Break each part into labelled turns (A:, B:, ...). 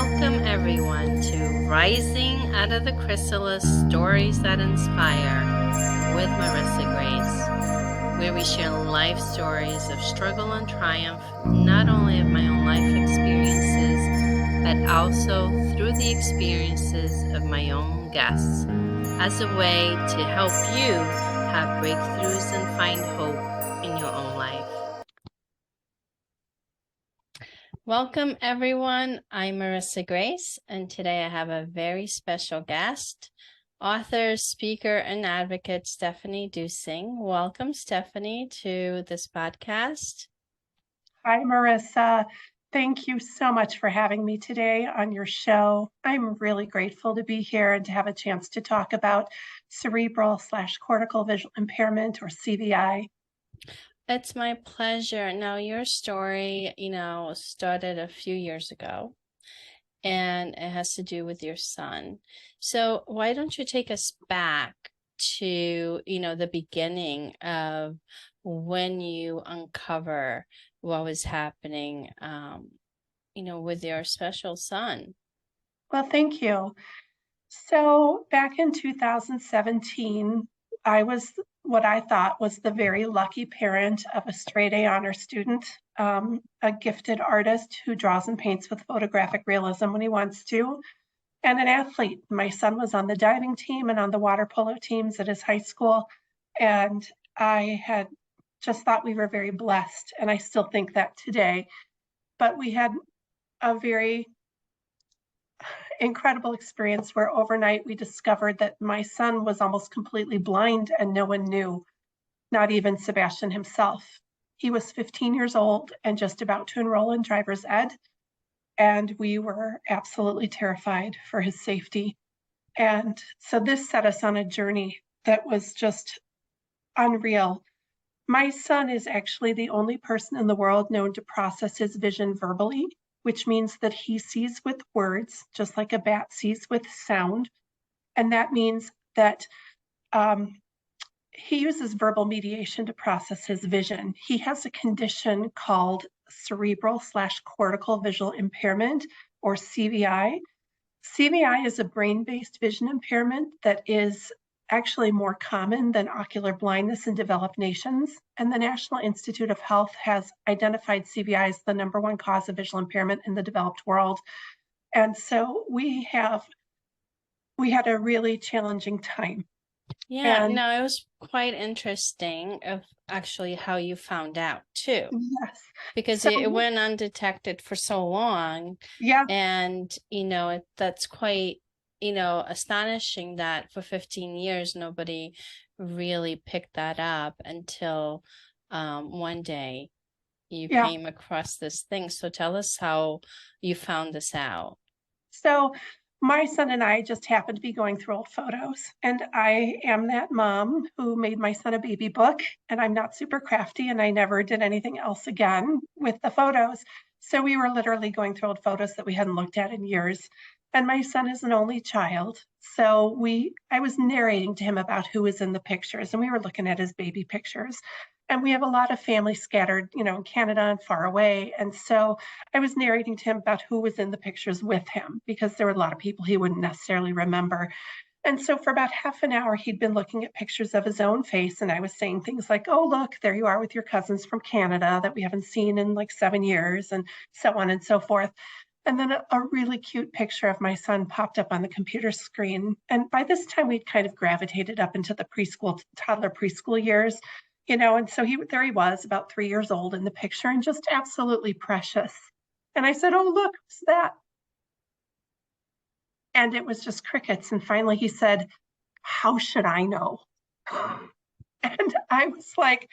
A: Welcome everyone to Rising Out of the Chrysalis Stories That Inspire with Marissa Grace, where we share life stories of struggle and triumph, not only of my own life experiences, but also through the experiences of my own guests, as a way to help you have breakthroughs and find hope in your own life. Welcome everyone, I'm Marissa Grace, and today I have a very special guest, author, speaker, and advocate Stephanie Duesing. Welcome, Stephanie, to this podcast.
B: Hi, Marissa. Thank you so much for having me today on your show. I'm really grateful to be here and to have a chance to talk about cerebral/cortical visual impairment, or CVI.
A: It's my pleasure. Now, your story, started a few years ago, and it has to do with your son. So why don't you take us back to, the beginning of when you uncover what was happening, with your special son?
B: Well, thank you. So back in 2017, I was what I thought was the very lucky parent of a straight A honor student, a gifted artist who draws and paints with photographic realism when he wants to, and an athlete. My son was on the diving team and on the water polo teams at his high school. And I had just thought we were very blessed. And I still think that today. But we had a very incredible experience where overnight we discovered that my son was almost completely blind and no one knew, not even Sebastian himself. He was 15 years old and just about to enroll in driver's ed. And we were absolutely terrified for his safety. And so this set us on a journey that was just unreal. My son is actually the only person in the world known to process his vision verbally, which means that he sees with words, just like a bat sees with sound. And that means that he uses verbal mediation to process his vision. He has a condition called cerebral/cortical visual impairment, or CVI. CVI is a brain-based vision impairment that is actually more common than ocular blindness in developed nations. And the National Institute of Health has identified CVI as the #1 cause of visual impairment in the developed world. And so we had a really challenging time.
A: Yeah, no, it was quite interesting of actually how you found out too.
B: Yes.
A: Because it went undetected for so long.
B: Yeah.
A: And, that's quite, astonishing that for 15 years, nobody really picked that up until one day you came across this thing. So tell us how you found this out.
B: So my son and I just happened to be going through old photos, and I am that mom who made my son a baby book, and I'm not super crafty, and I never did anything else again with the photos. So we were literally going through old photos that we hadn't looked at in years. And my son is an only child. So I was narrating to him about who was in the pictures, and we were looking at his baby pictures. And we have a lot of family scattered, in Canada and far away. And so I was narrating to him about who was in the pictures with him, because there were a lot of people he wouldn't necessarily remember. And so for about half an hour, he'd been looking at pictures of his own face. And I was saying things like, oh, look, there you are with your cousins from Canada that we haven't seen in like 7 years, and so on and so forth. And then a really cute picture of my son popped up on the computer screen. And by this time, we'd kind of gravitated up into the toddler preschool years. And so there he was, about 3 years old in the picture, and just absolutely precious. And I said, oh, look, what's that? And it was just crickets. And finally he said, how should I know? And I was like,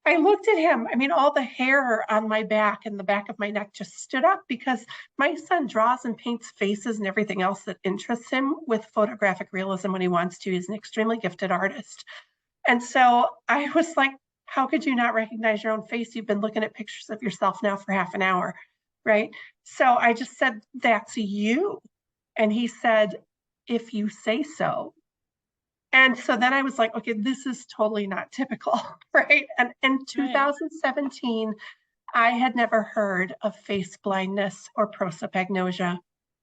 B: I looked at him. I mean, all the hair on my back and the back of my neck just stood up, because my son draws and paints faces and everything else that interests him with photographic realism when he wants to. He's an extremely gifted artist. And so I was like, how could you not recognize your own face? You've been looking at pictures of yourself now for half an hour, right? So I just said, that's you. And he said, if you say so. And so then I was like, okay, this is totally not typical, right? And in 2017, I had never heard of face blindness or prosopagnosia.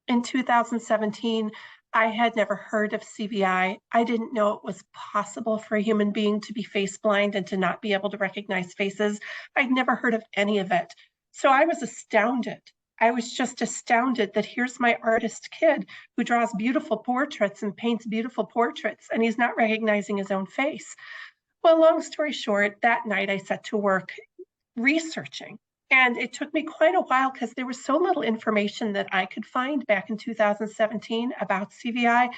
B: in 2017, I had never heard of CVI. I didn't know it was possible for a human being to be face blind and to not be able to recognize faces. I'd never heard of any of it. So I was astounded. I was just astounded that here's my artist kid who draws beautiful portraits and paints beautiful portraits, and he's not recognizing his own face. Well, long story short, that night I set to work researching. And it took me quite a while because there was so little information that I could find back in 2017 about CVI.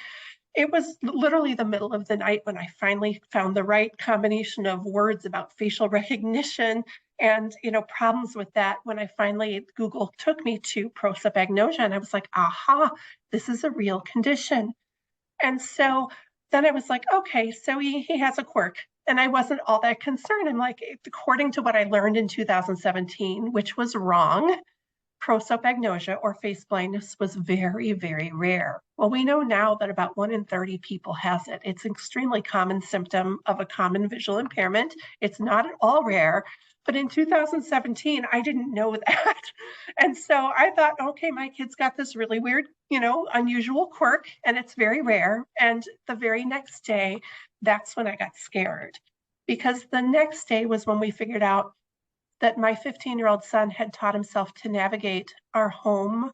B: It was literally the middle of the night when I finally found the right combination of words about facial recognition and problems with that. When I finally Google took me to prosopagnosia, and I was like, aha, this is a real condition. And so then I was like, okay, so he has a quirk. And I wasn't all that concerned. I'm like, according to what I learned in 2017, which was wrong, prosopagnosia or face blindness was very, very rare. Well, we know now that about 1 in 30 people has it. It's an extremely common symptom of a common visual impairment. It's not at all rare. But in 2017, I didn't know that. And so I thought, okay, my kid's got this really weird, unusual quirk, and it's very rare. And the very next day, that's when I got scared. Because the next day was when we figured out that my 15-year-old son had taught himself to navigate our home,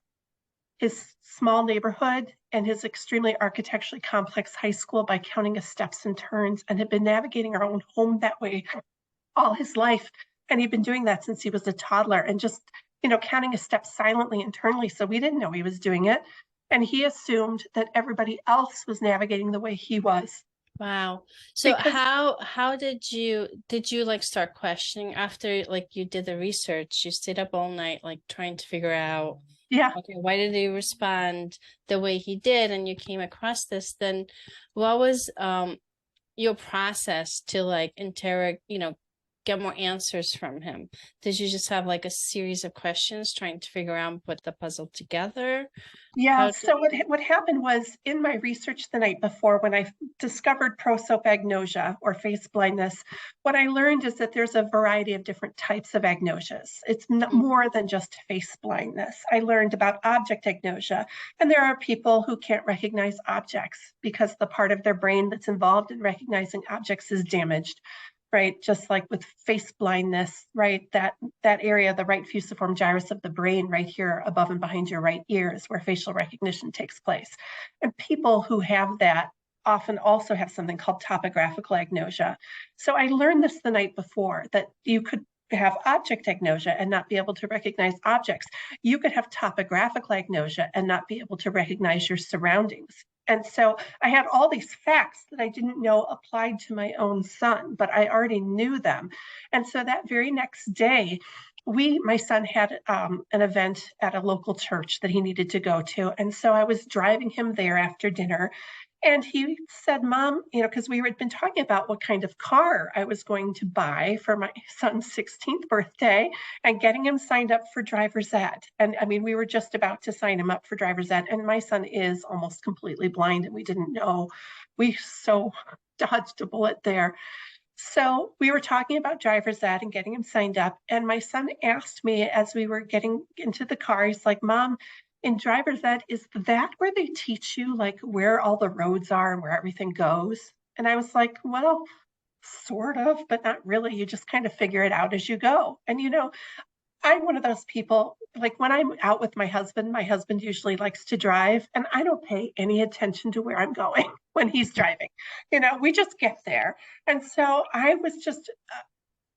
B: his small neighborhood, and his extremely architecturally complex high school by counting his steps and turns, and had been navigating our own home that way all his life. And he'd been doing that since he was a toddler, and just, counting his steps silently internally. So we didn't know he was doing it. And he assumed that everybody else was navigating the way he was.
A: Wow. So how did you like start questioning after like you did the research? You stayed up all night like trying to figure out,
B: yeah,
A: okay, why did he respond the way he did, and you came across this? Then what was your process to like interrogate, get more answers from him? Did you just have like a series of questions trying to figure out, put the puzzle together?
B: Yeah, so what happened was in my research the night before, when I discovered prosopagnosia or face blindness, what I learned is that there's a variety of different types of agnosias. It's more than just face blindness. I learned about object agnosia, and there are people who can't recognize objects because the part of their brain that's involved in recognizing objects is damaged. Right, just like with face blindness, right? That area, the right fusiform gyrus of the brain, right here above and behind your right ear, is where facial recognition takes place. And people who have that often also have something called topographical agnosia. So I learned this the night before, that you could have object agnosia and not be able to recognize objects. You could have topographical agnosia and not be able to recognize your surroundings. And so I had all these facts that I didn't know applied to my own son, but I already knew them. And so that very next day, my son had an event at a local church that he needed to go to. And so I was driving him there after dinner. And he said, Mom, because we had been talking about what kind of car I was going to buy for my son's 16th birthday and getting him signed up for driver's ed. And I mean, we were just about to sign him up for driver's ed. And my son is almost completely blind, and we didn't know. We so dodged a bullet there. So we were talking about driver's ed and getting him signed up. And my son asked me as we were getting into the car, he's like, Mom, in driver's ed, is that where they teach you like where all the roads are and where everything goes? And I was like, well, sort of, but not really. You just kind of figure it out as you go. And I'm one of those people, like when I'm out with my husband usually likes to drive, and I don't pay any attention to where I'm going when he's driving. We just get there. And so I was just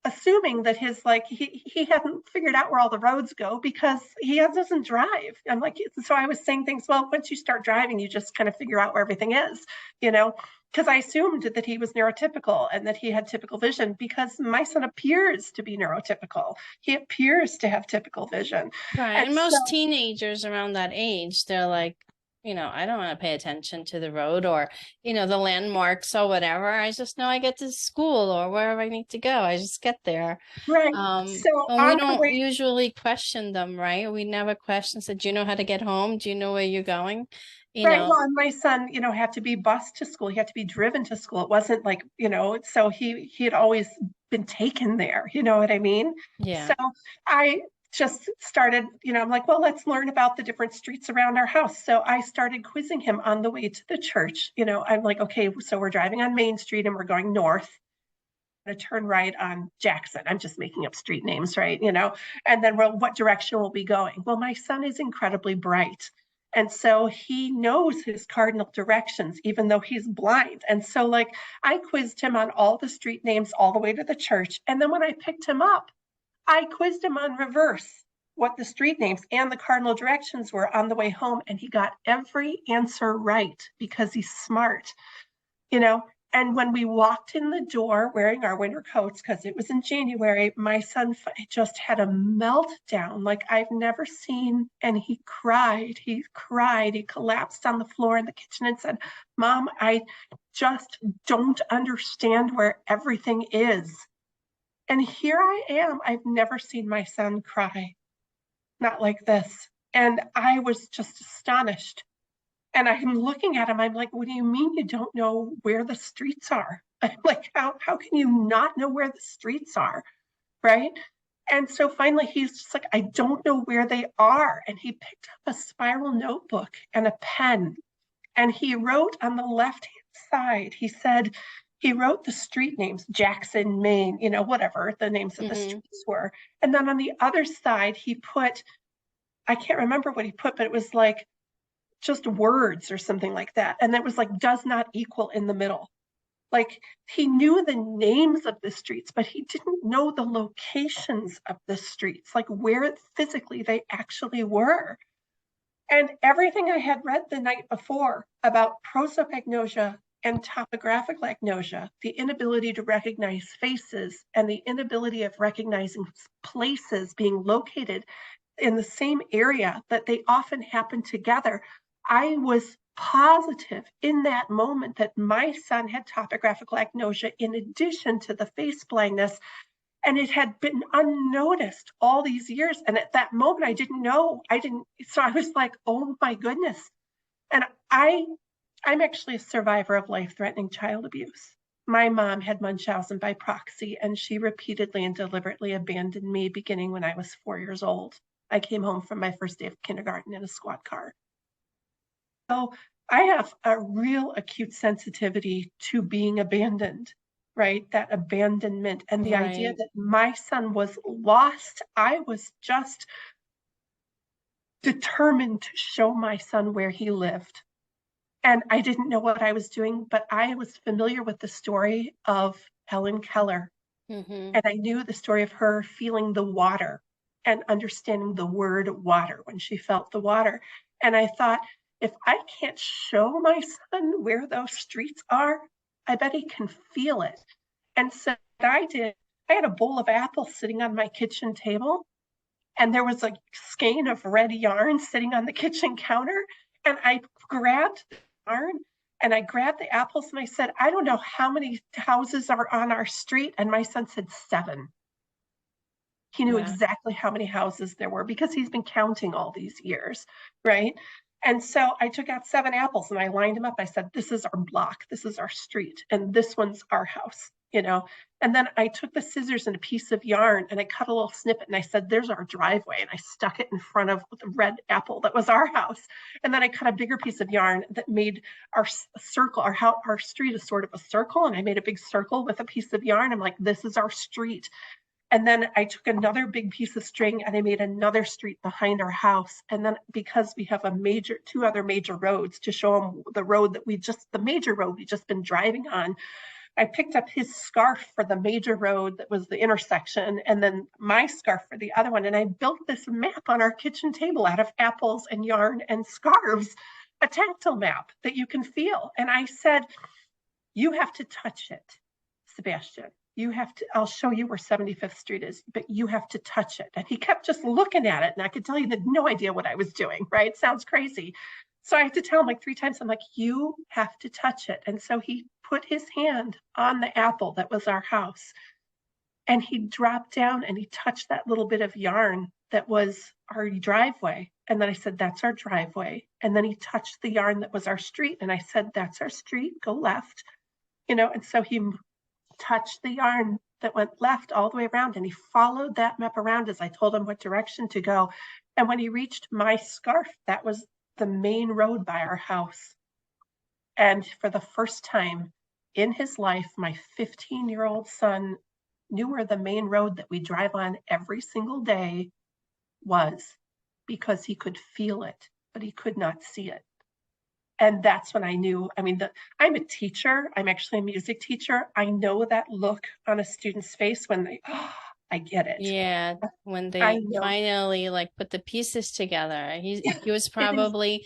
B: assuming that he hadn't figured out where all the roads go because he doesn't drive. I'm like, so I was saying things, well, once you start driving, you just kind of figure out where everything is, because I assumed that he was neurotypical and that he had typical vision, because my son appears to be neurotypical. He appears to have typical vision.
A: Right. And most teenagers around that age, they're like, I don't want to pay attention to the road or, the landmarks or whatever. I just know I get to school or wherever I need to go. I just get there.
B: Right.
A: So we don't usually question them, right? We never question, said, do you know how to get home? Do you know where you're going?
B: Right. Well, and my son, had to be bused to school. He had to be driven to school. It wasn't like, so he had always been taken there. You know what I mean?
A: Yeah.
B: So I just started, I'm like, well, let's learn about the different streets around our house. So I started quizzing him on the way to the church. I'm like, okay, so we're driving on Main Street and we're going north. To turn right on Jackson. I'm just making up street names, right? And then what direction will we going? Well, my son is incredibly bright. And so he knows his cardinal directions, even though he's blind. And so, like, I quizzed him on all the street names all the way to the church. And then when I picked him up, I quizzed him on reverse what the street names and the cardinal directions were on the way home. And he got every answer right because he's smart, you know. And when we walked in the door wearing our winter coats, because it was in January, my son just had a meltdown like I've never seen. And he cried. He cried. He collapsed on the floor in the kitchen and said, Mom, I just don't understand where everything is. And here I am. I've never seen my son cry, not like this. And I was just astonished. And I'm looking at him, I'm like, what do you mean you don't know where the streets are? I'm like, how can you not know where the streets are? Right. And so finally he's just like, I don't know where they are. And he picked up a spiral notebook and a pen. And he wrote on the left-hand side, he wrote the street names, Jackson, Maine, whatever the names of the streets were. And then on the other side, he put, I can't remember what he put, but it was like, just words or something like that. And that was like, does not equal in the middle. Like, he knew the names of the streets, but he didn't know the locations of the streets, like where physically they actually were. And everything I had read the night before about prosopagnosia and topographic agnosia, the inability to recognize faces and the inability of recognizing places being located in the same area, that they often happen together. I was positive in that moment that my son had topographical agnosia in addition to the face blindness, and it had been unnoticed all these years. And at that moment, I didn't know. So I was like, oh my goodness. And I'm actually a survivor of life-threatening child abuse. My mom had Munchausen by proxy, and she repeatedly and deliberately abandoned me beginning when I was 4 years old. I came home from my first day of kindergarten in a squad car. So I have a real acute sensitivity to being abandoned, right? That abandonment and the idea that my son was lost. I was just determined to show my son where he lived. And I didn't know what I was doing, but I was familiar with the story of Helen Keller. And I knew the story of her feeling the water and understanding the word water when she felt the water. And I thought, if I can't show my son where those streets are, I bet he can feel it. And so what I did, I had a bowl of apples sitting on my kitchen table, and there was a skein of red yarn sitting on the kitchen counter. And I grabbed the yarn and I grabbed the apples and I said, I don't know how many houses are on our street. And my son said 7. He knew exactly how many houses there were because he's been counting all these years, right? And so I took out 7 apples and I lined them up. I said, this is our block, this is our street, and this one's our house, And then I took the scissors and a piece of yarn and I cut a little snippet and I said, there's our driveway. And I stuck it in front of the red apple that was our house. And then I cut a bigger piece of yarn that made our circle, our street is sort of a circle. And I made a big circle with a piece of yarn. I'm like, this is our street. And then I took another big piece of string and I made another street behind our house. And then because we have 2 other major roads to show them the major road we just been driving on, I picked up his scarf for the major road that was the intersection, and then my scarf for the other one. And I built this map on our kitchen table out of apples and yarn and scarves, a tactile map that you can feel. And I said, you have to touch it, Sebastian. I'll show you where 75th Street is, but you have to touch it. And he kept just looking at it. And I could tell he had no idea what I was doing, right? Sounds crazy. So I had to tell him like 3 times, I'm like, you have to touch it. And so he put his hand on the apple that was our house. And he dropped down and he touched that little bit of yarn that was our driveway. And then I said, that's our driveway. And then he touched the yarn that was our street. And I said, that's our street, go left. And so he touched the yarn that went left all the way around, and he followed that map around as I told him what direction to go. And when he reached my scarf, that was the main road by our house. And for the first time in his life, my 15-year-old son knew where the main road that we drive on every single day was, because he could feel it, but he could not see it. And that's when I knew, I mean, I'm a teacher. I'm actually a music teacher. I know that look on a student's face when they, oh, I get it.
A: Yeah, when
B: I
A: they
B: know.
A: finally like put the pieces together. He was
B: It is.
A: probably,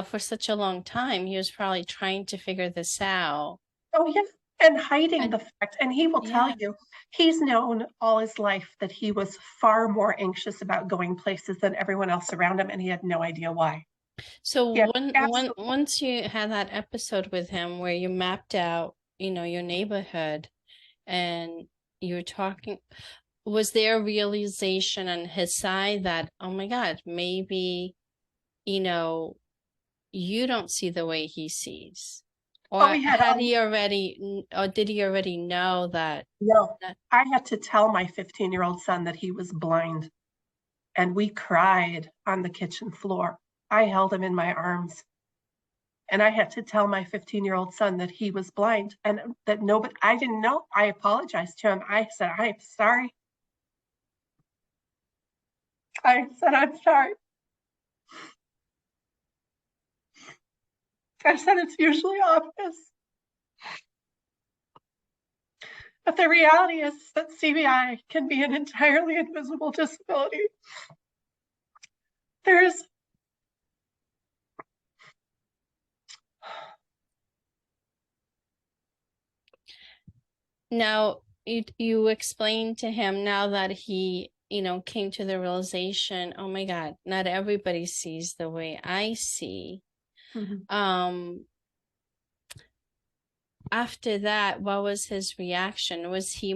A: for such a long time, he was probably trying to figure this out.
B: Oh, yeah. And hiding
A: And
B: the fact, and he will tell
A: yeah.
B: you, he's known all his life that he was far more anxious about going places than everyone else around him, and he had no idea why. He
A: So
B: had absolutely.
A: once you had that episode with him where you mapped out, your neighborhood and you were talking, was there a realization on his side that, oh my God, maybe, you don't see the way he sees?
B: Oh,
A: Or
B: we had
A: or did he already know that?
B: no.
A: that
B: I had to tell my 15-year-old son that he was blind, and we cried on the kitchen floor. I held him in my arms, and I had to tell my 15-year-old son that he was blind and that nobody, I didn't know. I apologized to him. I said, I'm sorry. I said, I'm sorry. I said, it's usually obvious. But the reality is that CBI can be an entirely invisible disability. There's
A: Now, you explained to him now that he, came to the realization, oh my God, not everybody sees the way I see. Um, after that, what was his reaction? Was he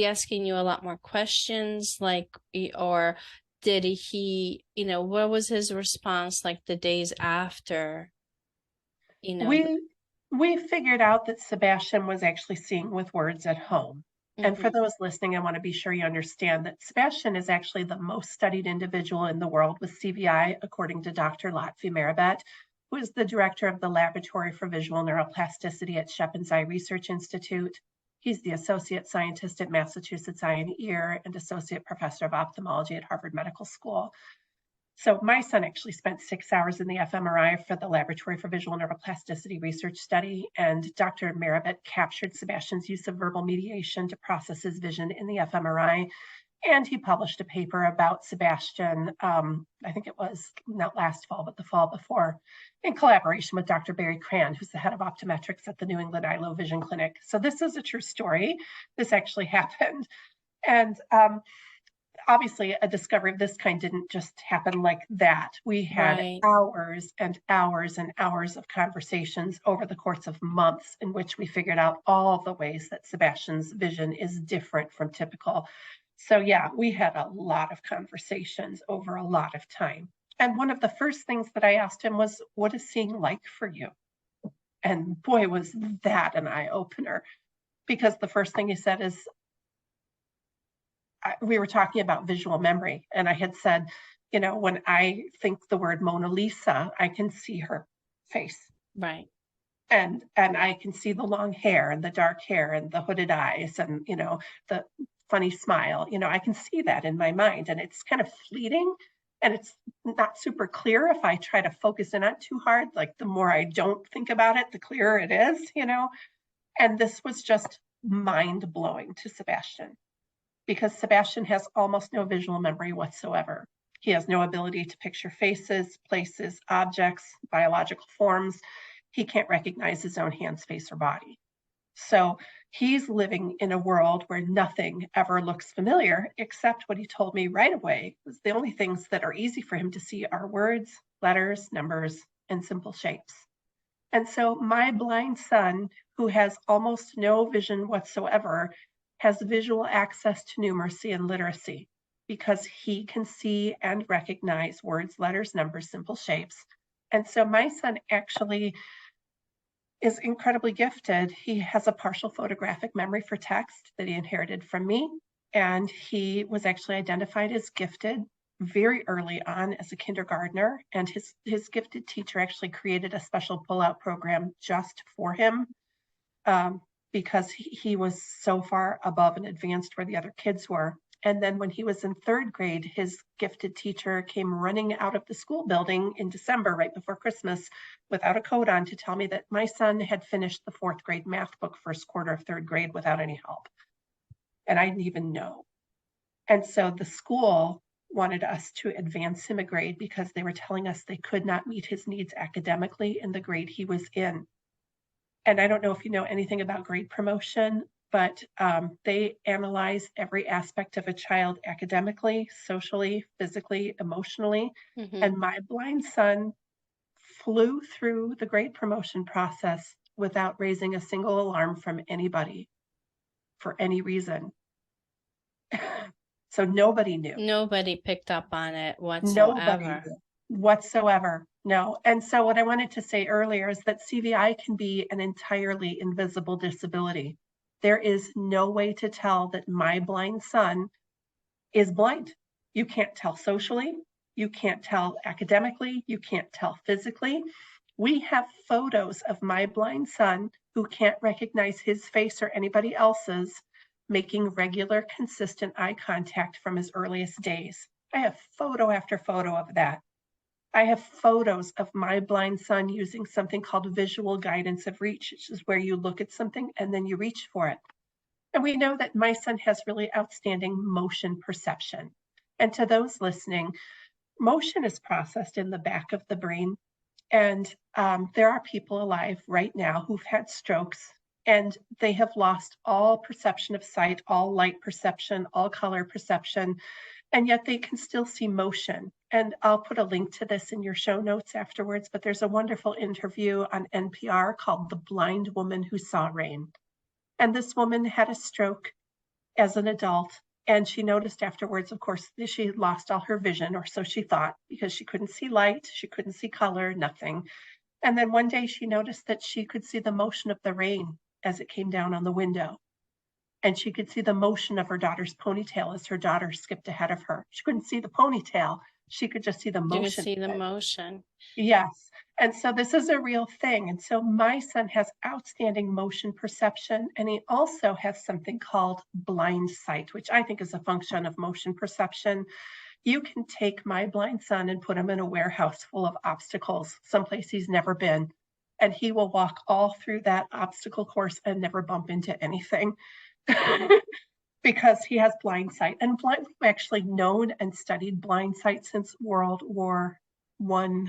A: asking you a lot more questions, like, or did he, what was his response like the days after,
B: we figured out that Sebastian was actually seeing with words at home. And for
A: Mhm.
B: those listening, I want to be sure you understand that Sebastian is actually the most studied individual in the world with CVI, according to Dr. Lotfi Marabet, who is the director of the Laboratory for Visual Neuroplasticity at Shepard's Eye Research Institute. He's the associate scientist at Massachusetts Eye and Ear and associate professor of ophthalmology at Harvard Medical School. So my son actually spent 6 hours in the fMRI for the Laboratory for Visual Neuroplasticity research study, and Dr. Marabet captured Sebastian's use of verbal mediation to process his vision in the fMRI. And he published a paper about Sebastian, I think it was not last fall, but the fall before, in collaboration with Dr. Barry Cran, who's the head of optometrics at the New England Eye Low Vision Clinic. So this is a true story. This actually happened. And obviously a discovery of this kind didn't just happen like that. We had
A: Right.
B: hours and hours and hours of conversations over the course of months in which we figured out all the ways that Sebastian's vision is different from typical. So yeah, we had a lot of conversations over a lot of time. And one of the first things that I asked him was, what is seeing like for you? And boy, was that an eye opener, because the first thing he said is, we were talking about visual memory, and I had said, when I think the word Mona Lisa, I can see her face.
A: Right.
B: And I can see the long hair and the dark hair and the hooded eyes and, the funny smile. I can see that in my mind, and it's kind of fleeting, and it's not super clear if I try to focus in on it too hard. Like, the more I don't think about it, the clearer it is, And this was just mind blowing to Sebastian, because Sebastian has almost no visual memory whatsoever. He has no ability to picture faces, places, objects, biological forms. He can't recognize his own hand, face, or body. So he's living in a world where nothing ever looks familiar, except what he told me right away was the only things that are easy for him to see are words, letters, numbers, and simple shapes. And so my blind son, who has almost no vision whatsoever, has visual access to numeracy and literacy, because he can see and recognize words, letters, numbers, simple shapes. And so my son actually is incredibly gifted. He has a partial photographic memory for text that he inherited from me, and he was actually identified as gifted very early on as a kindergartner, and his gifted teacher actually created a special pull-out program just for him, because he was so far above and advanced where the other kids were. And then when he was in third grade, his gifted teacher came running out of the school building in December, right before Christmas, without a coat on to tell me that my son had finished the fourth grade math book first quarter of third grade without any help. And I didn't even know. And so the school wanted us to advance him a grade because they were telling us they could not meet his needs academically in the grade he was in. And I don't know if you know anything about grade promotion, but they analyze every aspect of a child academically, socially, physically, emotionally.
A: Mm-hmm.
B: And my blind son flew through the grade promotion process without raising a single alarm from anybody for any reason. So nobody knew.
A: Nobody picked up on it
B: Nobody
A: whatsoever.
B: knew whatsoever. No. And so what I wanted to say earlier is that CVI can be an entirely invisible disability. There is no way to tell that my blind son is blind. You can't tell socially, you can't tell academically, you can't tell physically. We have photos of my blind son who can't recognize his face or anybody else's, making regular, consistent eye contact from his earliest days. I have photo after photo of that. I have photos of my blind son using something called visual guidance of reach, which is where you look at something and then you reach for it. And we know that my son has really outstanding motion perception. And to those listening, motion is processed in the back of the brain. And there are people alive right now who've had strokes, and they have lost all perception of sight, all light perception, all color perception, and yet they can still see motion. And I'll put a link to this in your show notes afterwards, but there's a wonderful interview on NPR called The Blind Woman Who Saw Rain. And this woman had a stroke as an adult, and she noticed afterwards, of course, that she had lost all her vision, or so she thought, because she couldn't see light, she couldn't see color, nothing. And then one day she noticed that she could see the motion of the rain as it came down on the window. And she could see the motion of her daughter's ponytail as her daughter skipped ahead of her. She couldn't see the ponytail. She could just see the motion.
A: You could see the motion.
B: Yes. And so this is a real thing. And so my son has outstanding motion perception, and he also has something called blind sight, which I think is a function of motion perception. You can take my blind son and put him in a warehouse full of obstacles, someplace he's never been, and he will walk all through that obstacle course and never bump into anything. Because he has blind sight. And we've actually known and studied blind sight since World War I.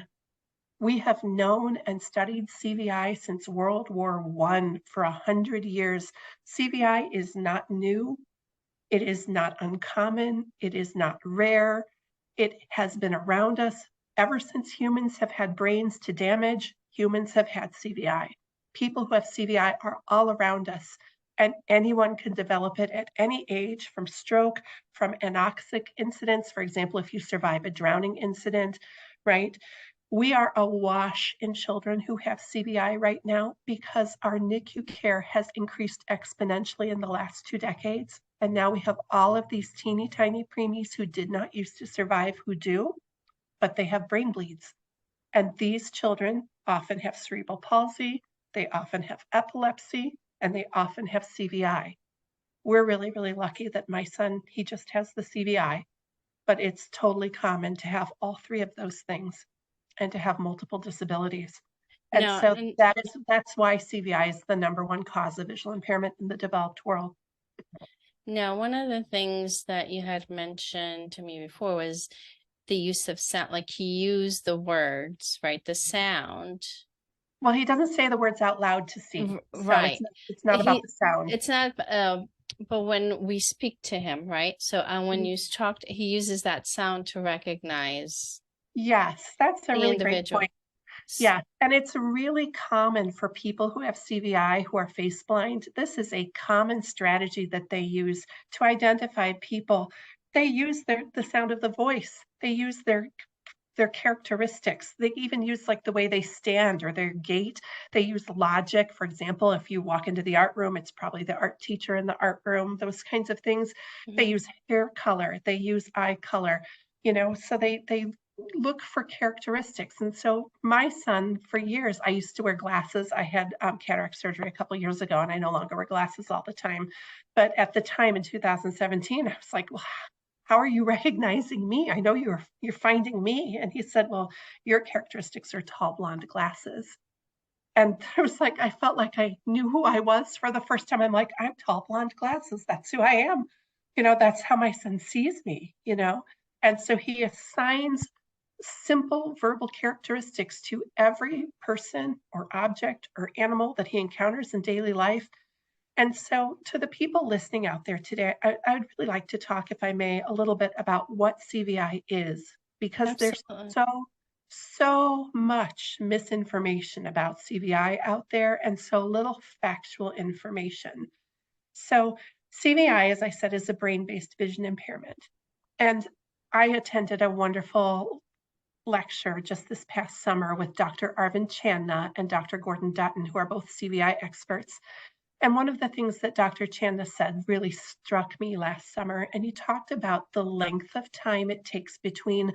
B: We have known and studied CVI since World War I for 100 years. CVI is not new. It is not uncommon. It is not rare. It has been around us ever since humans have had brains to damage. Humans have had CVI. People who have CVI are all around us, and anyone can develop it at any age, from stroke, from anoxic incidents. For example, if you survive a drowning incident, right? We are awash in children who have CVI right now because our NICU care has increased exponentially in the last 2 decades. And now we have all of these teeny tiny preemies who did not used to survive who do, but they have brain bleeds. And these children often have cerebral palsy, they often have epilepsy, and they often have CVI. We're really, really lucky that my son, he just has the CVI, but it's totally common to have all three of those things and to have multiple disabilities. And
A: No,
B: so
A: and
B: that's why CVI is the #1 cause of visual impairment in the developed world.
A: now one of the things that you had mentioned to me before was the use of sound. Like, he used the words, right? The sound.
B: Well, he doesn't say the words out loud to see.
A: Right.
B: So it's not about the sound.
A: It's not, but when we speak to him, right? So when you talk, he uses that sound to recognize.
B: Yes, that's a
A: the
B: really
A: individual.
B: great point. Yeah, and it's really common for people who have CVI who are face blind. This is a common strategy that they use to identify people. They use the sound of the voice. They use their their characteristics. They even use like the way they stand or their gait. They use logic. For example, if you walk into the art room, it's probably the art teacher in the art room, those kinds of things. They
A: Mhm.
B: use hair color, they use eye color, so they look for characteristics. And so my son, for years, I used to wear glasses. I had cataract surgery a couple years ago, and I no longer wear glasses all the time. But at the time in 2017, I was like, well, how are you recognizing me? I know you're finding me. And he said, well, your characteristics are tall blonde glasses. And I was like, I felt like I knew who I was for the first time. I'm like, I'm tall blonde glasses. That's who I am. That's how my son sees me. And so he assigns simple verbal characteristics to every person or object or animal that he encounters in daily life. And so, to the people listening out there today, I would really like to talk, if I may, a little bit about what CVI is, because there's
A: Absolutely.
B: so much misinformation about CVI out there and so little factual information. So, CVI, as I said, is a brain based vision impairment. And I attended a wonderful lecture just this past summer with Dr. Arvind Chandna and Dr. Gordon Dutton, who are both CVI experts. And one of the things that Dr. Chanda said really struck me last summer, and he talked about the length of time it takes between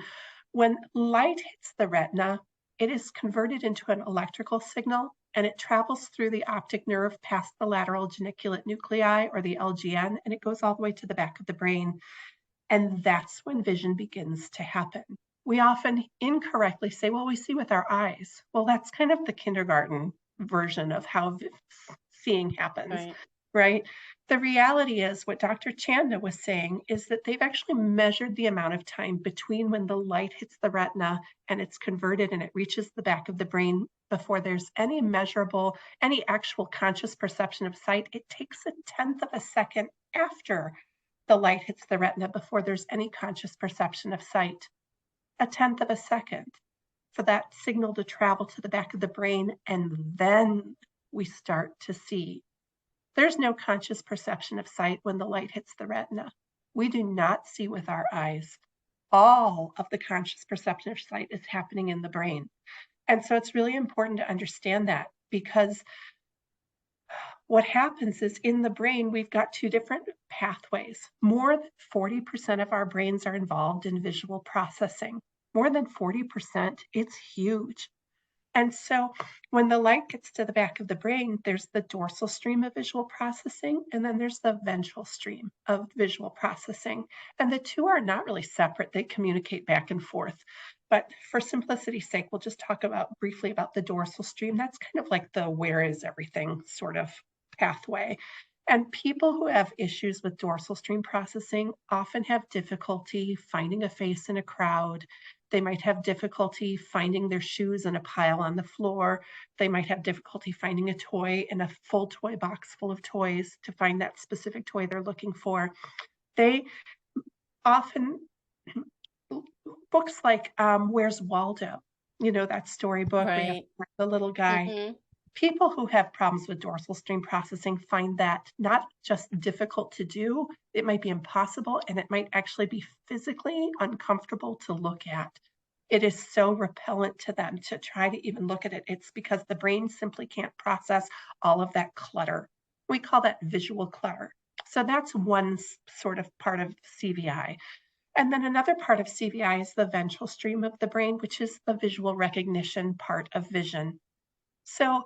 B: when light hits the retina, it is converted into an electrical signal and it travels through the optic nerve past the lateral geniculate nuclei, or the LGN, and it goes all the way to the back of the brain. And that's when vision begins to happen. We often incorrectly say, well, we see with our eyes. Well, that's kind of the kindergarten version of how seeing happens,
A: Right.
B: right? The reality is, what Dr. Chanda was saying is that they've actually measured the amount of time between when the light hits the retina and it's converted and it reaches the back of the brain before there's any measurable, any actual conscious perception of sight. It takes a tenth of a second after the light hits the retina before there's any conscious perception of sight. A tenth of a second for that signal to travel to the back of the brain, and then we start to see. There's no conscious perception of sight when the light hits the retina. We do not see with our eyes. All of the conscious perception of sight is happening in the brain. And so it's really important to understand that, because what happens is, in the brain, we've got two different pathways. More than 40% of our brains are involved in visual processing. More than 40%, it's huge. And so when the light gets to the back of the brain, there's the dorsal stream of visual processing, and then there's the ventral stream of visual processing. And the two are not really separate, they communicate back and forth. But for simplicity's sake, we'll just talk briefly about the dorsal stream. That's kind of like the where is everything sort of pathway. And people who have issues with dorsal stream processing often have difficulty finding a face in a crowd. They might have difficulty finding their shoes in a pile on the floor. They might have difficulty finding a toy in a full toy box full of toys to find that specific toy they're looking for. They often, books like Where's Waldo, that storybook where you have
A: Right.
B: the little guy.
A: Mhm.
B: People who have problems with dorsal stream processing find that not just difficult to do, it might be impossible, and it might actually be physically uncomfortable to look at. It is so repellent to them to try to even look at it. It's because the brain simply can't process all of that clutter. We call that visual clutter. So that's one sort of part of CVI. And then another part of CVI is the ventral stream of the brain, which is the visual recognition part of vision. So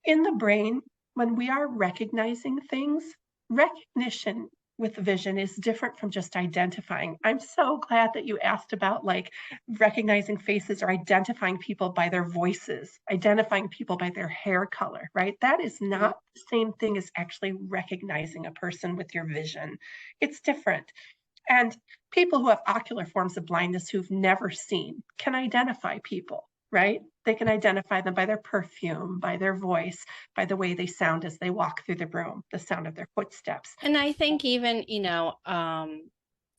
B: in the brain, when we are recognizing things, recognition with vision is different from just identifying. I'm so glad that you asked about like recognizing faces or identifying people by their voices, identifying people by their hair color, right? That is
A: Mhm.
B: not the same thing as actually recognizing a person with your vision. It's different. And people who have ocular forms of blindness who've never seen can identify people, right? They can identify them by their perfume, by their voice, by the way they sound as they walk through the room, the sound of their footsteps.
A: And I think even,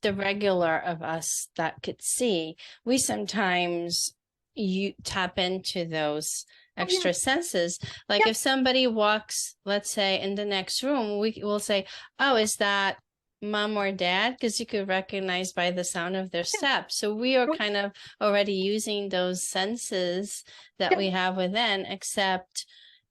A: the regular of us that could see, we sometimes you tap into those
B: Oh, yeah.
A: extra senses. Like
B: Yeah.
A: if somebody walks, let's say, in the next room, we will say, "Oh, is that mom or dad because you could recognize by the sound of their steps. So we are
B: Yeah.
A: kind of already using those senses that
B: Yeah.
A: we have within, except,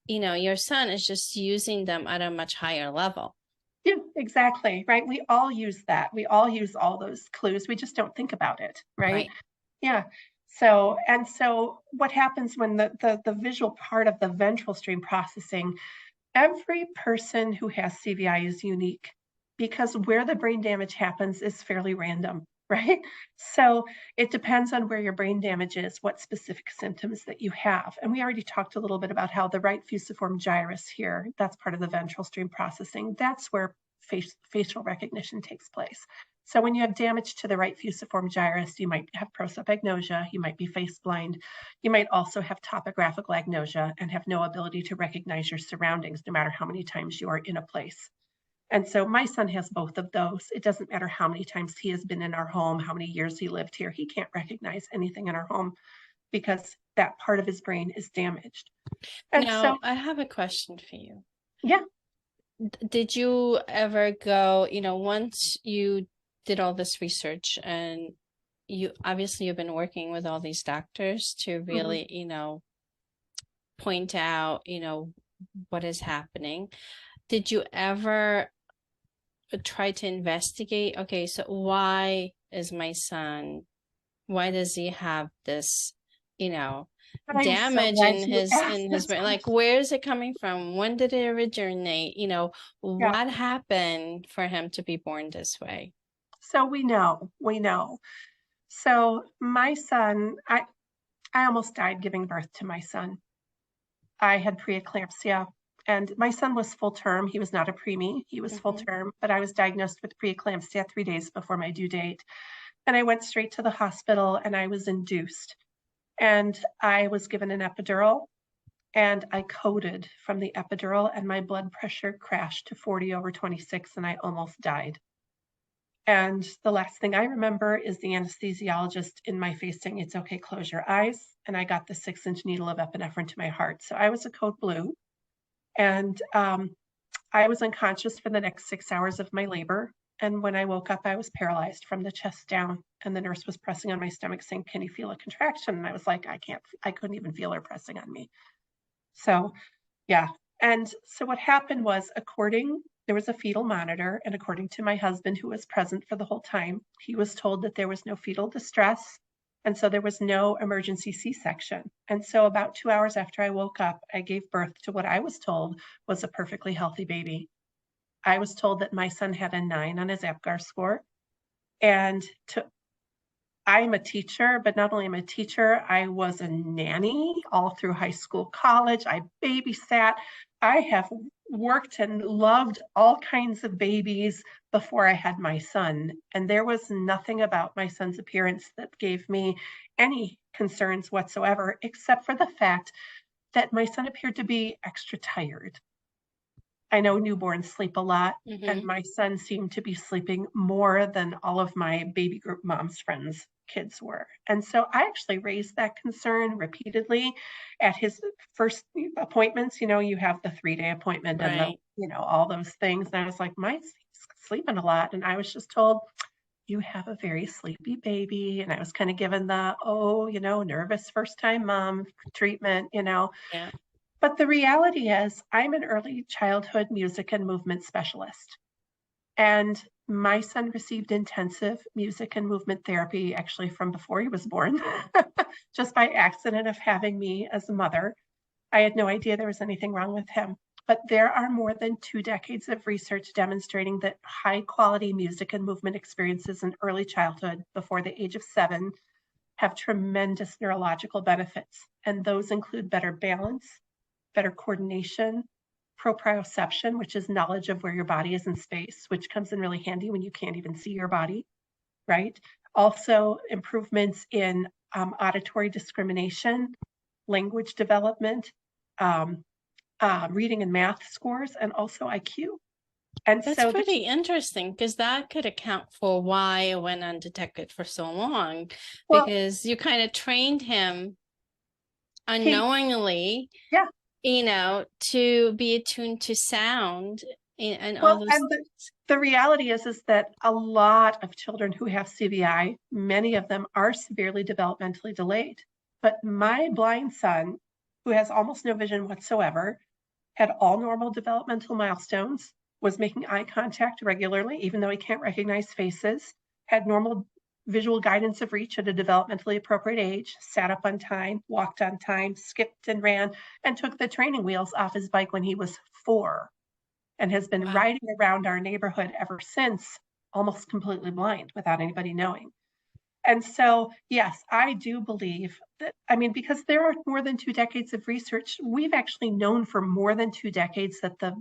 A: your son is just using them at a much higher level.
B: Yeah, exactly. Right. We all use that. We all use all those clues. We just don't think about it. Right.
A: Right.
B: Yeah. So what happens when the visual part of the ventral stream processing, every person who has CVI is unique because where the brain damage happens is fairly random, right? So it depends on where your brain damage is, what specific symptoms that you have. And we already talked a little bit about how the right fusiform gyrus here, that's part of the ventral stream processing. That's where facial recognition takes place. So when you have damage to the right fusiform gyrus, you might have prosopagnosia, you might be face blind, you might also have topographical agnosia and have no ability to recognize your surroundings, no matter how many times you are in a place. And so my son has both of those. It doesn't matter how many times he has been in our home, how many years he lived here, he can't recognize anything in our home because that part of his brain is damaged. And so,
A: Now, I have a question for you.
B: yeah.
A: Did you ever go, once you did all this research and you've been working with all these doctors to
B: Mhm.
A: really, point out, what is happening. Did you ever try to investigate, okay, so why does he have this, you know,
B: I'm so
A: damage
B: glad
A: in
B: you asked
A: his
B: this
A: brain? Like,
B: question.
A: where is it coming from? When did it originate?
B: Yeah.
A: What happened for him to be born this way?
B: So we know. So my son, I almost died giving birth to my son. I had preeclampsia, and my son was full term. He was not a preemie, he was full
A: Hmm.
B: term, but I was diagnosed with preeclampsia 3 days before my due date. And I went straight to the hospital and I was induced. And I was given an epidural and I coded from the epidural, and my blood pressure crashed to 40/26, and I almost died. And the last thing I remember is the anesthesiologist in my face saying, "It's okay, close your eyes." And I got the 6-inch needle of epinephrine to my heart. So I was a code blue. And I was unconscious for the next 6 hours of my labor. And when I woke up, I was paralyzed from the chest down. And the nurse was pressing on my stomach saying, "Can you feel a contraction?" And I was like, I couldn't even feel her pressing on me. So, yeah. And so what happened was, there was a fetal monitor, and according to my husband, who was present for the whole time, he was told that there was no fetal distress. And so there was no emergency C-section. And so about 2 hours after I woke up, I gave birth to what I was told was a perfectly healthy baby. I was told that my son had a 9 on his APGAR score. And I'm a teacher, but not only am I a teacher, I was a nanny all through high school, college. I babysat. I have worked and loved all kinds of babies before I had my son. And there was nothing about my son's appearance that gave me any concerns whatsoever, except for the fact that my son appeared to be extra tired. I know newborns sleep a lot, and
A: Hmm.
B: my son seemed to be sleeping more than all of my baby group moms' friends' kids were. And so I actually raised that concern repeatedly at his first appointments. You have the 3-day appointment and
A: Right.
B: all those things. And I was like, "Mine's sleeping a lot." And I was just told, "You have a very sleepy baby." And I was kind of given the, oh, nervous first time mom treatment.
A: Yeah.
B: But the reality is, I'm an early childhood music and movement specialist. And my son received intensive music and movement therapy actually from before he was born, just by accident of having me as a mother. I had no idea there was anything wrong with him. But there are more than 2 decades of research demonstrating that high quality music and movement experiences in early childhood before the age of 7 have tremendous neurological benefits. And those include better balance, better coordination, proprioception, which is knowledge of where your body is in space, which comes in really handy when you can't even see your body, right? Also, improvements in auditory discrimination, language development, um, reading and math scores, and also IQ. And
A: That's
B: so,
A: pretty interesting because that could account for why it went undetected for so long,
B: well,
A: because you kind of trained him
B: he,
A: unknowingly,
B: yeah,
A: to be attuned to sound and all
B: Well,
A: those
B: and
A: things.
B: the reality is that a lot of children who have CVI, many of them are severely developmentally delayed. But my blind son, who has almost no vision whatsoever, had all normal developmental milestones, was making eye contact regularly, even though he can't recognize faces, had normal visual guidance of reach at a developmentally appropriate age, sat up on time, walked on time, skipped and ran, and took the training wheels off his bike when he was 4, and has been
A: Wow.
B: riding around our neighborhood ever since, almost completely blind without anybody knowing. And so, yes, I do believe that, I mean, because there are more than 2 decades of research, we've actually known for more than 2 decades that the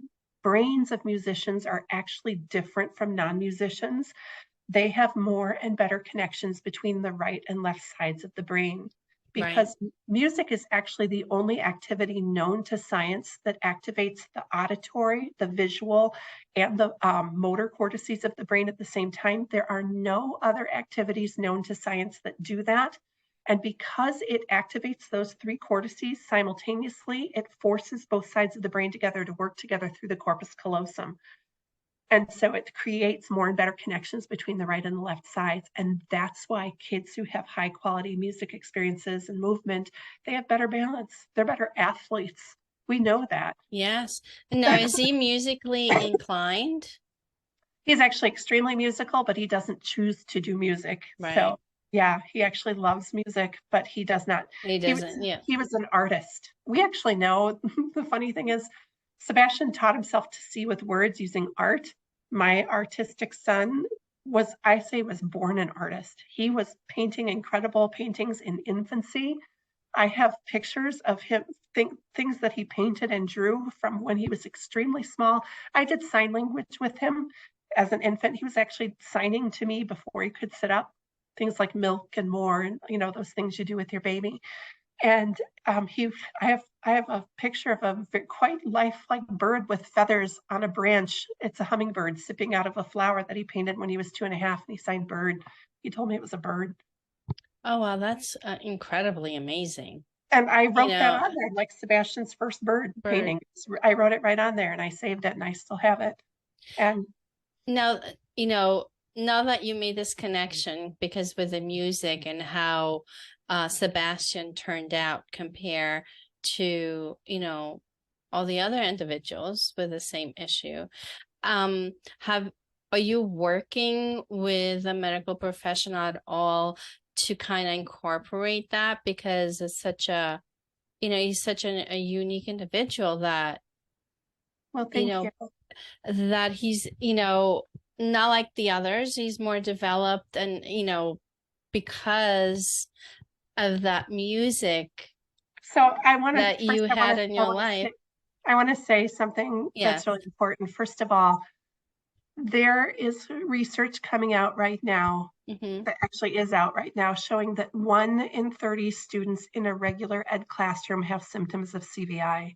B: brains of musicians are actually different from non-musicians. They have more and better connections between the right and left sides of the brain,
A: Right.
B: because music is actually the only activity known to science that activates the auditory, the visual, and the motor cortices of the brain at the same time. There are no other activities known to science that do that. And because it activates those 3 cortices simultaneously, it forces both sides of the brain together to work together through the corpus callosum. And so it creates more and better connections between the right and the left sides. And that's why kids who have high quality music experiences and movement, they have better balance. They're better athletes. We know that.
A: Yes. Now, is he musically inclined?
B: He's actually extremely musical, but he doesn't choose to do music.
A: Right.
B: So yeah, he actually loves music, but he does not.
A: He
B: He was
A: doesn't. Yeah.
B: he was an artist. We actually know the funny thing is Sebastian taught himself to see with words using art. My artistic son was born an artist. He was painting incredible paintings in infancy. I have pictures of him, things that he painted and drew from when he was extremely small. I did sign language with him as an infant. He was actually signing to me before he could sit up, things like milk and more, and those things you do with your baby. And I have a picture of a quite lifelike bird with feathers on a branch. It's a hummingbird sipping out of a flower that he painted when he was 2.5, and he signed bird. He told me it was a bird.
A: Oh, wow. That's incredibly amazing.
B: And I
A: You
B: wrote that
A: know,
B: on there, like Sebastian's first bird
A: bird.
B: painting. I wrote it right on there, and I saved it, and I still have it. And
A: Now, now that you made this connection, because with the music and how Sebastian turned out compare to, all the other individuals with the same issue, have are you working with a medical professional at all to kind of incorporate that? Because it's such a, he's such a unique individual that,
B: well,
A: you
B: thank
A: know,
B: you.
A: that he's, not like the others. He's more developed and, because of that music
B: So I want to
A: that
B: first,
A: you had in your life.
B: I want to say something
A: Yes.
B: that's really important. First of all, there is research coming out right now,
A: Hmm.
B: that actually is out right now, showing that 1 in 30 students in a regular ed classroom have symptoms of CVI.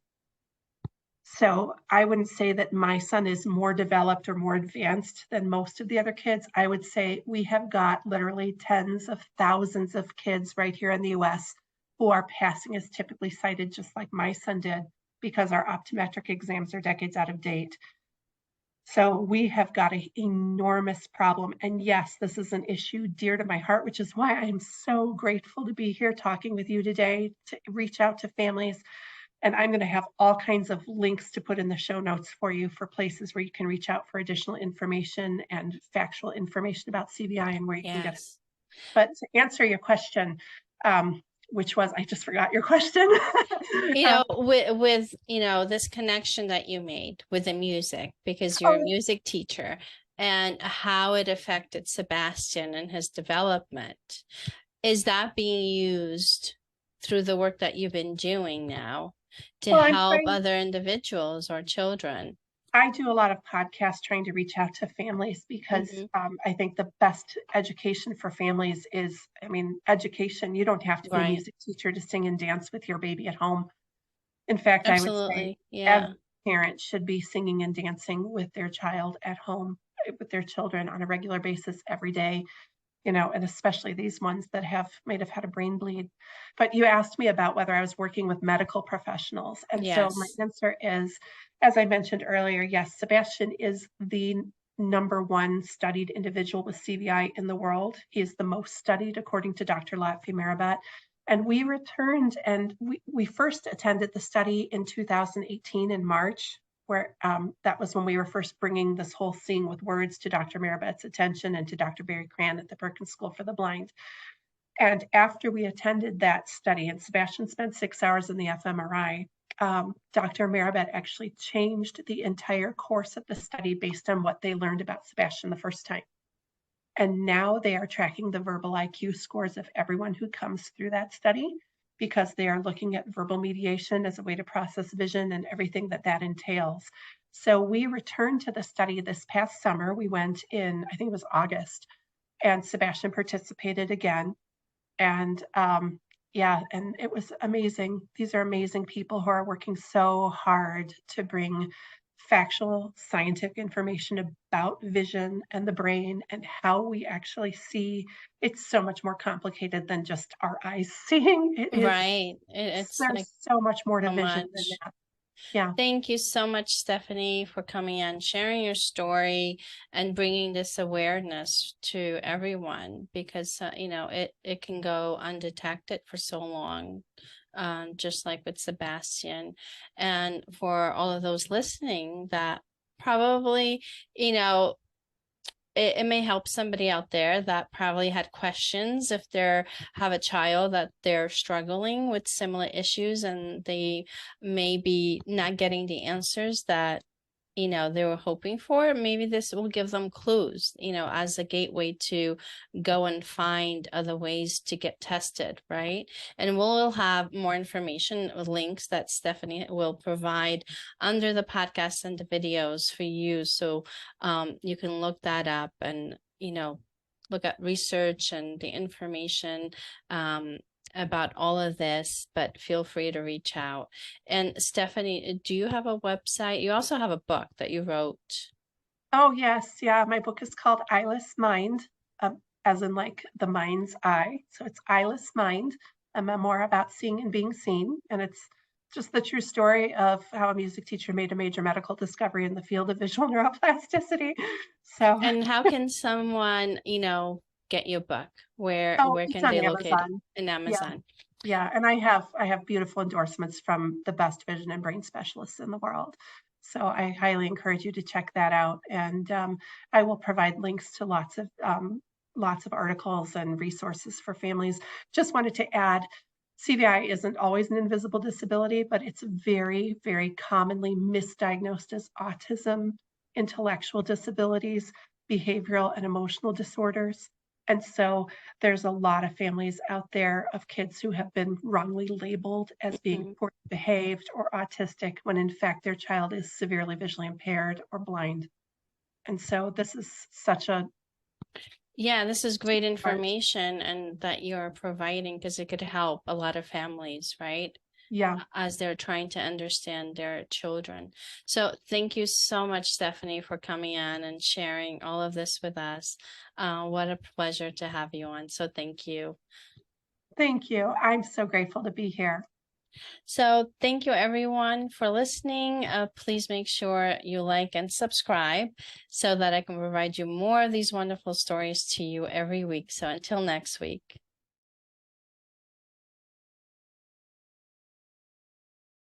B: So I wouldn't say that my son is more developed or more advanced than most of the other kids. I would say we have got literally tens of thousands of kids right here in the US who are passing as typically cited, just like my son did, because our optometric exams are decades out of date. So we have got an enormous problem. And yes, this is an issue dear to my heart, which is why I am so grateful to be here talking with you today, to reach out to families. And I'm going to have all kinds of links to put in the show notes for you for places where you can reach out for additional information and factual information about CVI and where you can get it.
A: Yes.
B: But to answer your question, which was, I just forgot your question.
A: With this connection that you made with the music, because you're a
B: Oh,
A: music teacher, and how it affected Sebastian and his development, is that being used through the work that you've been doing now to
B: well, I'm
A: help
B: trying.
A: other individuals or children?
B: I do a lot of podcasts trying to reach out to families because
A: Hmm.
B: I think the best education for families is, I mean, education. You don't have to be a
A: Right.
B: music teacher to sing and dance with your baby at home. In fact, I would say
A: Absolutely. Yeah.
B: every parent should be singing and dancing with their child at home, with their children on a regular basis every day. and especially these ones that might have had a brain bleed. But you asked me about whether I was working with medical professionals. And so my
A: Yes.
B: answer is, as I mentioned earlier, yes, Sebastian is the number one studied individual with CVI in the world. He is the most studied, according to Dr. Lotfi Marabat. And we returned and we first attended the study in 2018 in March, where that was when we were first bringing this whole Seeing with Words to Dr. Marabat's attention and to Dr. Barry Cran at the Perkins School for the Blind. And after we attended that study, and Sebastian spent 6 hours in the fMRI, Dr. Marabat actually changed the entire course of the study based on what they learned about Sebastian the first time. And now they are tracking the verbal IQ scores of everyone who comes through that study, because they are looking at verbal mediation as a way to process vision and everything that that entails. So we returned to the study this past summer. We went in, I think it was August, and Sebastian participated again. And yeah, and it was amazing. These are amazing people who are working so hard to bring factual scientific information about vision and the brain and how we actually see. It's so much more complicated than just our eyes seeing.
A: Right. It's like
B: There's so much more to
A: so
B: vision than
A: much.
B: that. Yeah.
A: Thank you so much, Stephanie, for coming on, sharing your story, and bringing this awareness to everyone, because it can go undetected for so long, just like with Sebastian. And for all of those listening that probably, it may help somebody out there that probably had questions if they have a child that they're struggling with similar issues, and they may be not getting the answers that they were hoping for. Maybe this will give them clues, as a gateway to go and find other ways to get tested, right? And we'll have more information, links that Stephanie will provide under the podcast and the videos for you, so you can look that up and look at research and the information about all of this. But feel free to reach out. And Stephanie, do you have a website? You also have a book that you wrote.
B: Oh, yes. Yeah. My book is called Eyeless Mind, as in like the mind's eye. So it's Eyeless Mind, a memoir about seeing and being seen. And it's just the true story of how a music teacher made a major medical discovery in the field of visual neuroplasticity. So,
A: And how can someone, get your book? Where
B: it's
A: can
B: on
A: they locate it?
B: Amazon.
A: In
B: Yeah.
A: Amazon.
B: Yeah. And I have beautiful endorsements from the best vision and brain specialists in the world. So I highly encourage you to check that out. And I will provide links to lots of articles and resources for families. Just wanted to add, CVI isn't always an invisible disability, but it's very, very commonly misdiagnosed as autism, intellectual disabilities, behavioral and emotional disorders. And so there's a lot of families out there of kids who have been wrongly labeled as being poorly behaved or autistic, when in fact their child is severely visually impaired or blind. And so this is such a
A: Yeah, this is great
B: part.
A: information and that you're providing, because it could help a lot of families, right?
B: Yeah.
A: As they're trying to understand their children. So thank you so much, Stephanie, for coming on and sharing all of this with us. What a pleasure to have you on. So thank you.
B: Thank you. I'm so grateful to be here.
A: So thank you everyone for listening. Please make sure you like and subscribe so that I can provide you more of these wonderful stories to you every week. So until next week.